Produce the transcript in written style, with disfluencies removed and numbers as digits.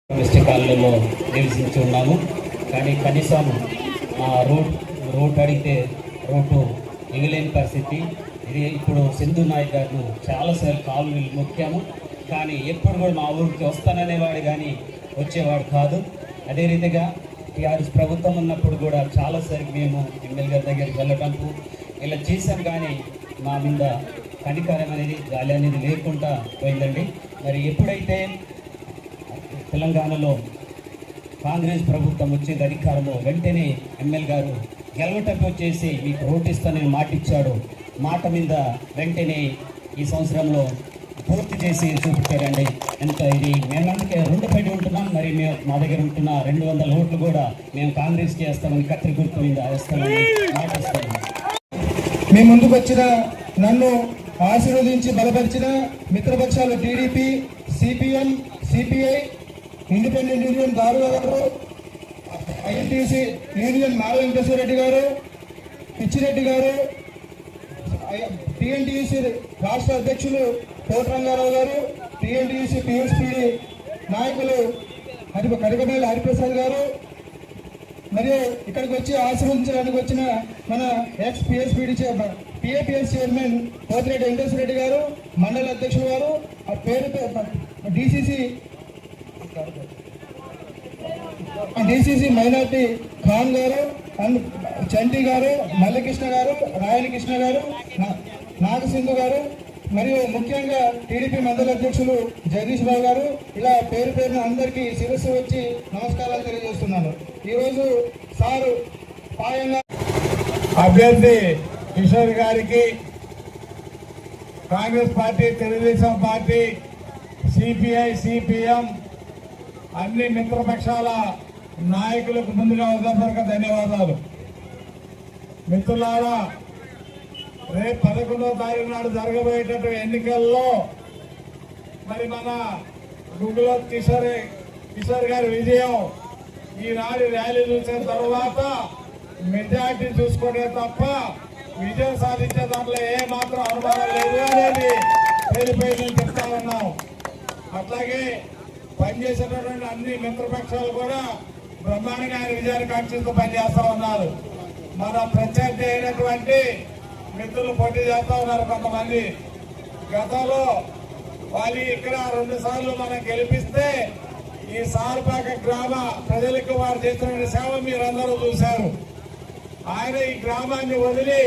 కాలంలో నివసించి ఉన్నాము. కానీ కనీసం రోడ్ అడిగితే రోడ్డు ఇవ్వలేని పరిస్థితి. ఇది ఇప్పుడు సింధు నాయక్ గారు చాలాసార్లు కాలు ముఖ్యము, కానీ ఎప్పుడు కూడా మా ఊరికి వస్తాననేవాడు కానీ వచ్చేవాడు కాదు. అదే రీతిగా టీఆర్ఎస్ ప్రభుత్వం ఉన్నప్పుడు కూడా చాలాసార్లు మేము ఎమ్మెల్యే గారి దగ్గరికి వెళ్ళడానికి ఇలా చేశాం, కానీ మా మీద కనికరం అనేది గాలి అనేది లేకుండా పోయిందండి. మరి ఎప్పుడైతే తెలంగాణలో కాంగ్రెస్ ప్రభుత్వం వచ్చేది అధికారంలో, వెంటనే ఎమ్మెల్యే గారు గెలవటకు వచ్చేసి మీకు ఓటిస్తానని మాట ఇచ్చాడు. మాట మీద వెంటనే ఈ సంవత్సరంలో పూర్తి చేసి చూపించారండి. ఎంత ఇది మేము అందుకే రుణపడి ఉంటున్నాం. మరి మేము మా దగ్గర ఉంటున్న 200 ఓట్లు కూడా మేము కాంగ్రెస్కి వేస్తామని కత్తి గుర్తు మీద వేస్తామని మాట ఇస్తాము. మీ ముందుకు వచ్చిన నన్ను ఆశీర్వదించి బలపరిచిన మిత్రపక్షాలు టీడీపీ, సిపిఎం, సిపిఐ, ఇండిపెండెంట్ యూనియన్ దారుగా గారు, ఐఎన్టీసీ యూనియన్ మాల వెంకటేశ్వర రెడ్డి గారు, పిచ్చిరెడ్డి గారు, టీఎన్టీయూసీ రాష్ట్ర అధ్యక్షులు కోటరంగారావు గారు, టీఎన్టీయూసీ పిఎస్పీడి నాయకులు కడికమేల హరిప్రసాద్ గారు, మరియు ఇక్కడికి వచ్చి ఆశీర్వదించడానికి వచ్చిన మన ఎక్స్ పిఎస్పీడి పిఏపిఎస్ చైర్మన్ పోతిరెడ్డి వెంకటేశ్వర రెడ్డి గారు, మండల అధ్యక్షులు గారు, ఆ పేరు డిసిసి మైనార్టీ ఖాన్ గారు, చంటి గారు, మల్లకృష్ణ గారు, రాయలకృష్ణ గారు, నాగసింధు గారు, మరియు ముఖ్యంగా టీడీపీ మండల అధ్యక్షులు జగదీష్ బాబు గారు, ఇలా పేరు పేరున అందరికీ శిరస్సు వచ్చి నమస్కారాలు తెలియజేస్తున్నాను. ఈరోజు సారు పాయంగా అభ్యర్థి కిషోర్ గారికి Congress party, Telugu Desam party, CPI, CPM అన్ని మిత్రపక్షాల నాయకులకు ముందుగా ఉదయపూర్వక ధన్యవాదాలు. మిత్రులారా, రేపు 11వ తారీఖు నాడు జరగబోయేటటువంటి ఎన్నికల్లో మరి మన గుగ్గుల కిషోర్ గారి విజయం ఈనాడు ర్యాలీ చూసిన తర్వాత మెజార్టీ చూసుకుంటే తప్ప విజయం సాధించే దాంట్లో ఏ మాత్రం అనుమానం లేదు అనేది పేరుపై చెప్తా ఉన్నాం. అట్లాగే పనిచేసేటటువంటి అన్ని మిత్రపక్షాలు కూడా బ్రహ్మాండంగా ఆయన విజయాన్ని కాంక్షిస్తూ పనిచేస్తా ఉన్నారు. మన ప్రత్యర్థి అయినటువంటి మిత్రులు పోటీ చేస్తా ఉన్నారు. కొంతమంది గతంలో వాళ్ళు ఇక్కడ 2 సార్లు మనం గెలిపిస్తే ఈ సార్పాక గ్రామ ప్రజలకు వారు చేస్తున్న సేవ మీరందరూ చూశారు. ఆయన ఈ గ్రామాన్ని వదిలి